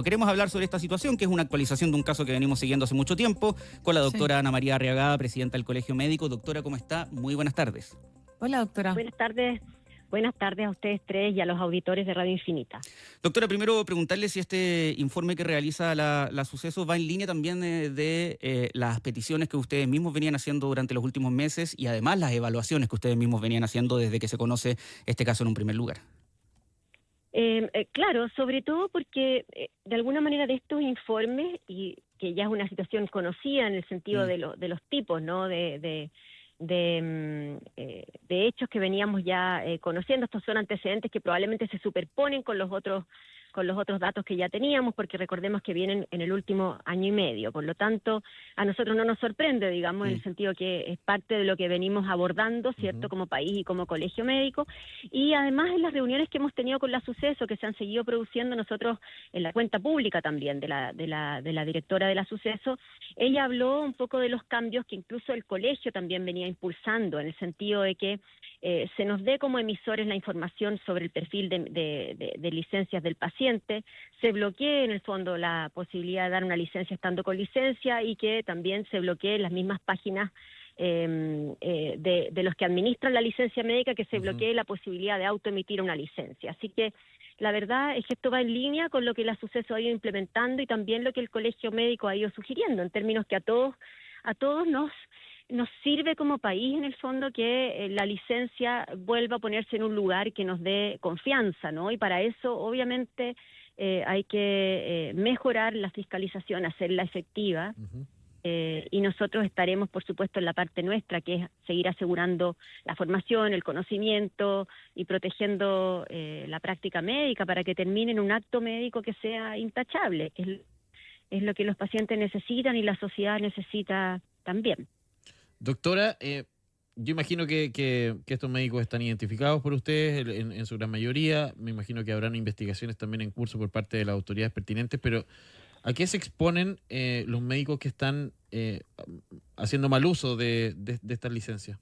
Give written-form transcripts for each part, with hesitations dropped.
Queremos hablar sobre esta situación, que es una actualización de un caso que venimos siguiendo hace mucho tiempo, con la doctora Ana María Arriagada, presidenta del Colegio Médico. Doctora, ¿cómo está? Muy buenas tardes. Hola, doctora. Buenas tardes a ustedes tres y a los auditores de Radio Infinita. Doctora, primero preguntarle si este informe que realiza la Suceso va en línea también de las peticiones que ustedes mismos venían haciendo durante los últimos meses y además las evaluaciones que ustedes mismos venían haciendo desde que se conoce este caso en un primer lugar. Claro, sobre todo porque de alguna manera de estos informes, y que ya es una situación conocida en el sentido de los tipos, ¿no? De hechos que veníamos ya conociendo. Estos son antecedentes que probablemente se superponen con los otros datos que ya teníamos, porque recordemos que vienen en el último año y medio. Por lo tanto, a nosotros no nos sorprende, digamos, en el sentido que es parte de lo que venimos abordando, ¿cierto?, como país y como colegio médico. Y además en las reuniones que hemos tenido con la Suceso, que se han seguido produciendo nosotros en la cuenta pública también de la directora de la Suceso, ella habló un poco de los cambios que incluso el colegio también venía impulsando, en el sentido de que se nos dé como emisores la información sobre el perfil de licencias del paciente, se bloquee en el fondo la posibilidad de dar una licencia estando con licencia y que también se bloqueen las mismas páginas de los que administran la licencia médica, que se bloquee la posibilidad de autoemitir una licencia. Así que la verdad es que esto va en línea con lo que la Suceso ha ido implementando y también lo que el colegio médico ha ido sugiriendo, en términos que a todos nos sirve como país, en el fondo, que la licencia vuelva a ponerse en un lugar que nos dé confianza, ¿no? Y para eso, obviamente, hay que mejorar la fiscalización, hacerla efectiva, y nosotros estaremos, por supuesto, en la parte nuestra, que es seguir asegurando la formación, el conocimiento y protegiendo la práctica médica para que termine en un acto médico que sea intachable, que es lo que los pacientes necesitan y la sociedad necesita también. Doctora, yo imagino que estos médicos están identificados por ustedes en su gran mayoría. Me imagino que habrán investigaciones también en curso por parte de las autoridades pertinentes, pero ¿a qué se exponen los médicos que están haciendo mal uso de estas licencias?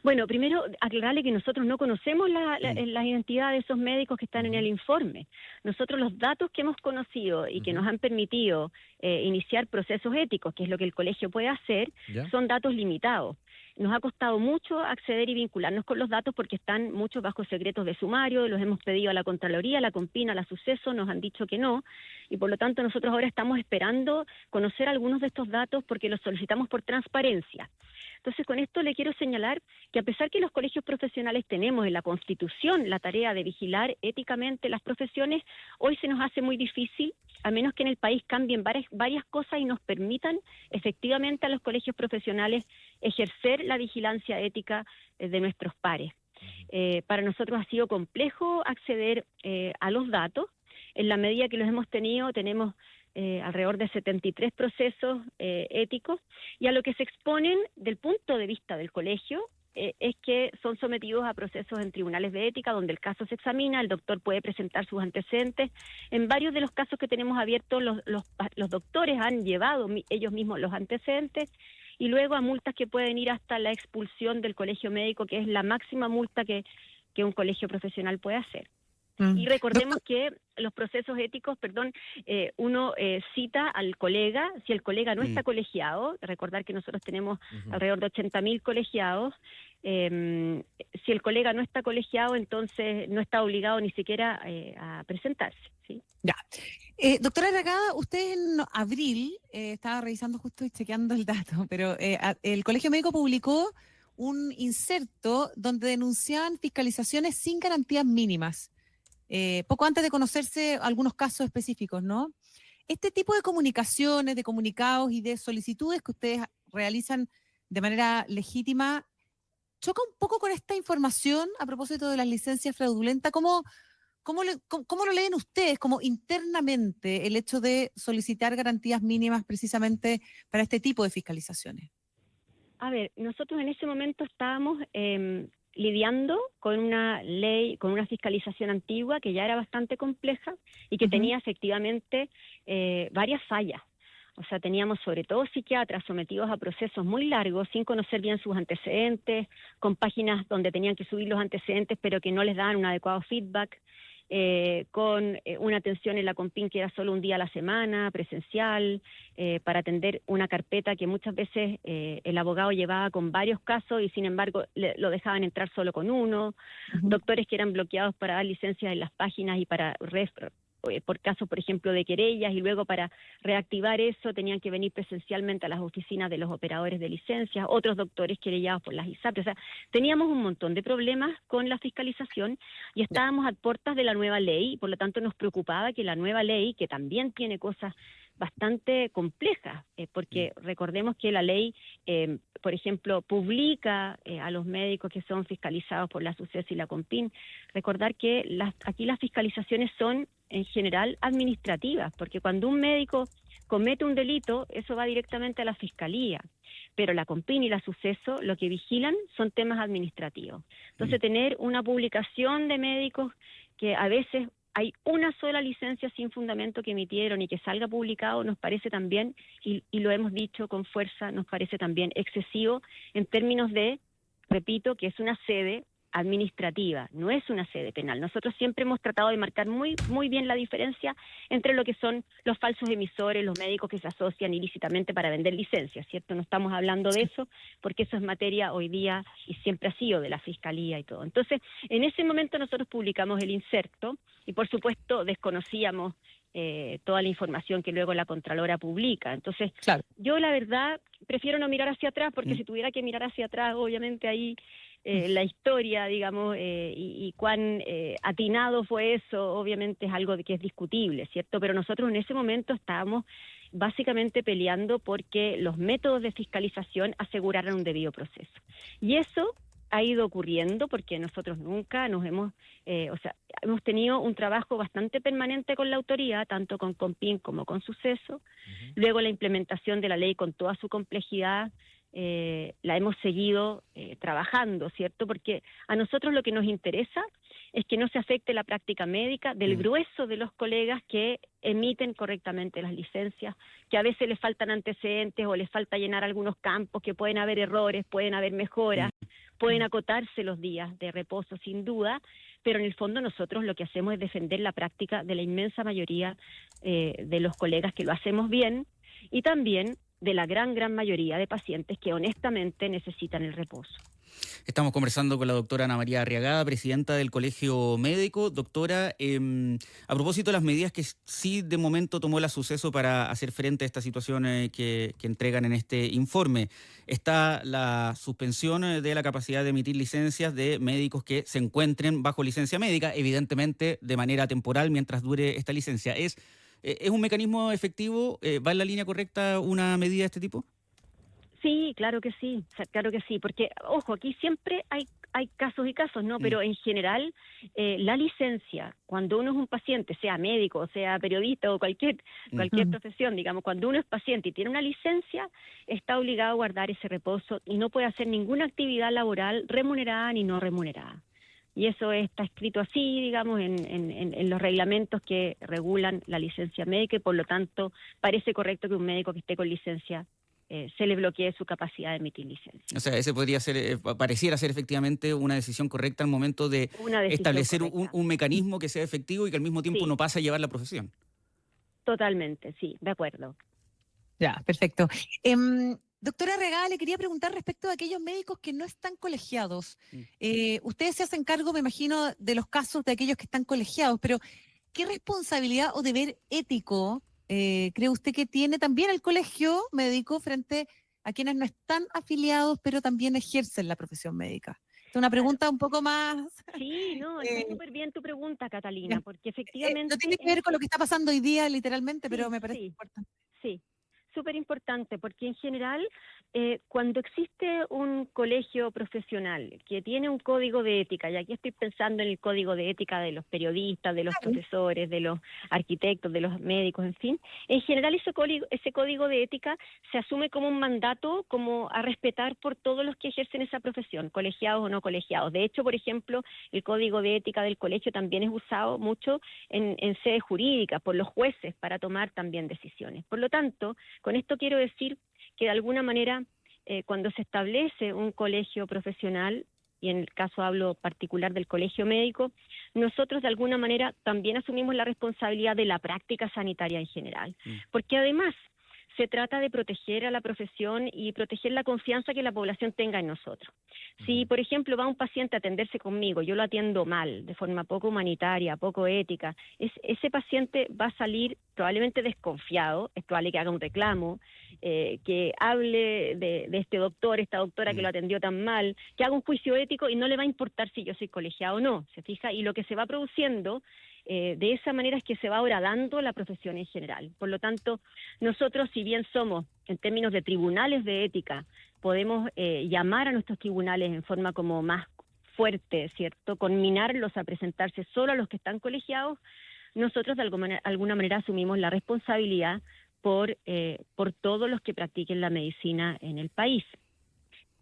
Bueno, primero aclararle que nosotros no conocemos las identidades de esos médicos que están en el informe. Nosotros los datos que hemos conocido y que nos han permitido iniciar procesos éticos, que es lo que el colegio puede hacer, son datos limitados. Nos ha costado mucho acceder y vincularnos con los datos porque están muchos bajo secretos de sumario, los hemos pedido a la Contraloría, a la Compina, a la Suceso, nos han dicho que no, y por lo tanto nosotros ahora estamos esperando conocer algunos de estos datos porque los solicitamos por transparencia. Entonces, con esto le quiero señalar que a pesar que los colegios profesionales tenemos en la Constitución la tarea de vigilar éticamente las profesiones, hoy se nos hace muy difícil, a menos que en el país cambien varias cosas y nos permitan efectivamente a los colegios profesionales ejercer la vigilancia ética de nuestros pares. Para nosotros ha sido complejo acceder a los datos. En la medida que los hemos tenido, tenemos alrededor de 73 procesos éticos, y a lo que se exponen del punto de vista del colegio es que son sometidos a procesos en tribunales de ética donde el caso se examina, el doctor puede presentar sus antecedentes. En varios de los casos que tenemos abiertos, los doctores han llevado ellos mismos los antecedentes, y luego a multas que pueden ir hasta la expulsión del colegio médico, que es la máxima multa que un colegio profesional puede hacer. Y recordemos que los procesos éticos, uno cita al colega, si el colega no está colegiado, recordar que nosotros tenemos alrededor de 80.000 colegiados, si el colega no está colegiado, entonces no está obligado ni siquiera a presentarse, ¿sí? Ya. Doctora Arriagada, usted en abril, estaba revisando justo y chequeando el dato, pero el Colegio Médico publicó un inserto donde denunciaban fiscalizaciones sin garantías mínimas. Poco antes de conocerse algunos casos específicos, ¿no? Este tipo de comunicaciones, de comunicados y de solicitudes que ustedes realizan de manera legítima, choca un poco con esta información a propósito de las licencias fraudulentas. ¿Cómo lo leen ustedes, como internamente, el hecho de solicitar garantías mínimas precisamente para este tipo de fiscalizaciones? A ver, nosotros en ese momento estábamos lidiando con una ley, con una fiscalización antigua que ya era bastante compleja y que tenía efectivamente varias fallas. O sea, teníamos sobre todo psiquiatras sometidos a procesos muy largos, sin conocer bien sus antecedentes, con páginas donde tenían que subir los antecedentes pero que no les daban un adecuado feedback. con una atención en la Compin que era solo un día a la semana, presencial, para atender una carpeta que muchas veces el abogado llevaba con varios casos y sin embargo lo dejaban entrar solo con uno, doctores que eran bloqueados para dar licencias en las páginas y para por casos, por ejemplo, de querellas, y luego para reactivar eso tenían que venir presencialmente a las oficinas de los operadores de licencias, otros doctores querellados por las ISAPRE. O sea, teníamos un montón de problemas con la fiscalización y estábamos a puertas de la nueva ley, y por lo tanto nos preocupaba que la nueva ley, que también tiene cosas bastante complejas, porque recordemos que la ley, por ejemplo, publica a los médicos que son fiscalizados por la SUCESO y la COMPIN. Recordar que aquí las fiscalizaciones son en general administrativas, porque cuando un médico comete un delito, eso va directamente a la fiscalía, pero la COMPIN y la SUCESO lo que vigilan son temas administrativos. Entonces, tener una publicación de médicos que a veces hay una sola licencia sin fundamento que emitieron y que salga publicado, nos parece también, y lo hemos dicho con fuerza, nos parece también excesivo en términos de, repito, que es una sede administrativa, no es una sede penal. Nosotros siempre hemos tratado de marcar muy bien la diferencia entre lo que son los falsos emisores, los médicos que se asocian ilícitamente para vender licencias, ¿cierto? No estamos hablando de eso, porque eso es materia hoy día y siempre ha sido de la Fiscalía y todo. Entonces, en ese momento nosotros publicamos el inserto y por supuesto desconocíamos toda la información que luego la Contralora publica. Entonces, claro, yo la verdad prefiero no mirar hacia atrás, porque si tuviera que mirar hacia atrás, obviamente ahí la historia, digamos, y cuán atinado fue eso, obviamente es algo que es discutible, ¿cierto? Pero nosotros en ese momento estábamos básicamente peleando porque los métodos de fiscalización aseguraran un debido proceso. Y eso ha ido ocurriendo porque nosotros nunca nos hemos tenido un trabajo bastante permanente con la autoridad, tanto con COMPIN como con SUCESO. Luego la implementación de la ley con toda su complejidad, la hemos seguido trabajando, ¿cierto? Porque a nosotros lo que nos interesa es que no se afecte la práctica médica del grueso de los colegas que emiten correctamente las licencias, que a veces les faltan antecedentes o les falta llenar algunos campos, que pueden haber errores, pueden haber mejoras, pueden acotarse los días de reposo sin duda, pero en el fondo nosotros lo que hacemos es defender la práctica de la inmensa mayoría de los colegas que lo hacemos bien y también de la gran mayoría de pacientes que honestamente necesitan el reposo. Estamos conversando con la doctora Ana María Arriagada, presidenta del Colegio Médico. Doctora, a propósito de las medidas que sí de momento tomó la SUCESO para hacer frente a esta situación que entregan en este informe, está la suspensión de la capacidad de emitir licencias de médicos que se encuentren bajo licencia médica, evidentemente de manera temporal mientras dure esta licencia. ¿Es un mecanismo efectivo? ¿Va en la línea correcta una medida de este tipo? Sí, claro que sí, porque, ojo, aquí siempre hay casos y casos, ¿no? Pero en general, la licencia, cuando uno es un paciente, sea médico, sea periodista o cualquier profesión, digamos, cuando uno es paciente y tiene una licencia, está obligado a guardar ese reposo y no puede hacer ninguna actividad laboral remunerada ni no remunerada. Y eso está escrito así, digamos, en los reglamentos que regulan la licencia médica y por lo tanto parece correcto que un médico que esté con licencia se le bloquee su capacidad de emitir licencia. O sea, ese podría ser, pareciera ser efectivamente una decisión correcta al momento de establecer un mecanismo que sea efectivo y que al mismo tiempo no pase a llevar la profesión. Totalmente, sí, de acuerdo. Ya, perfecto. Doctora Arriagada, le quería preguntar respecto a aquellos médicos que no están colegiados. Ustedes se hacen cargo, me imagino, de los casos de aquellos que están colegiados, pero ¿qué responsabilidad o deber ético cree usted que tiene también el colegio médico frente a quienes no están afiliados, pero también ejercen la profesión médica? Es una pregunta un poco más... Sí, no, está súper bien tu pregunta, Catalina, porque efectivamente... no tiene que ver con lo que está pasando hoy día, literalmente, pero me parece importante. Sí, súper importante, porque en general, cuando existe un colegio profesional que tiene un código de ética, y aquí estoy pensando en el código de ética de los periodistas, de los profesores, de los arquitectos, de los médicos, en fin, en general ese código de ética se asume como un mandato como a respetar por todos los que ejercen esa profesión, colegiados o no colegiados. De hecho, por ejemplo, el código de ética del colegio también es usado mucho en sedes jurídicas por los jueces para tomar también decisiones. Por lo tanto, con esto quiero decir que de alguna manera cuando se establece un colegio profesional y en el caso hablo particular del Colegio Médico, nosotros de alguna manera también asumimos la responsabilidad de la práctica sanitaria en general, porque además se trata de proteger a la profesión y proteger la confianza que la población tenga en nosotros. Si, por ejemplo, va un paciente a atenderse conmigo, yo lo atiendo mal, de forma poco humanitaria, poco ética, ese paciente va a salir probablemente desconfiado, es probable que haga un reclamo, que hable de este doctor, esta doctora que lo atendió tan mal, que haga un juicio ético y no le va a importar si yo soy colegiado o no, ¿se fija? Y lo que se va produciendo de esa manera es que se va horadando la profesión en general. Por lo tanto, nosotros, si bien somos, en términos de tribunales de ética, podemos llamar a nuestros tribunales en forma como más fuerte, ¿cierto? Conminarlos a presentarse solo a los que están colegiados, nosotros de alguna manera asumimos la responsabilidad por todos los que practiquen la medicina en el país,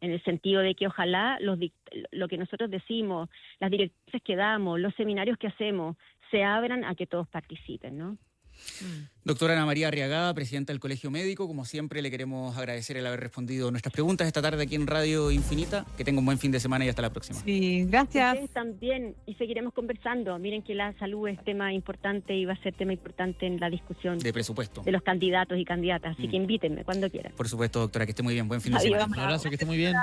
en el sentido de que ojalá lo que nosotros decimos, las directrices que damos, los seminarios que hacemos, se abran a que todos participen, ¿no? Doctora Ana María Arriagada, presidenta del Colegio Médico, como siempre le queremos agradecer el haber respondido nuestras preguntas esta tarde aquí en Radio Infinita. Que tenga un buen fin de semana y hasta la próxima. Sí, gracias. Ustedes también, y seguiremos conversando. Miren que la salud es tema importante y va a ser tema importante en la discusión De presupuesto. de los candidatos y candidatas, así que invítenme cuando quieran. Por supuesto, doctora, que esté muy bien. Buen fin de Adiós. semana. Un abrazo, que esté muy bien.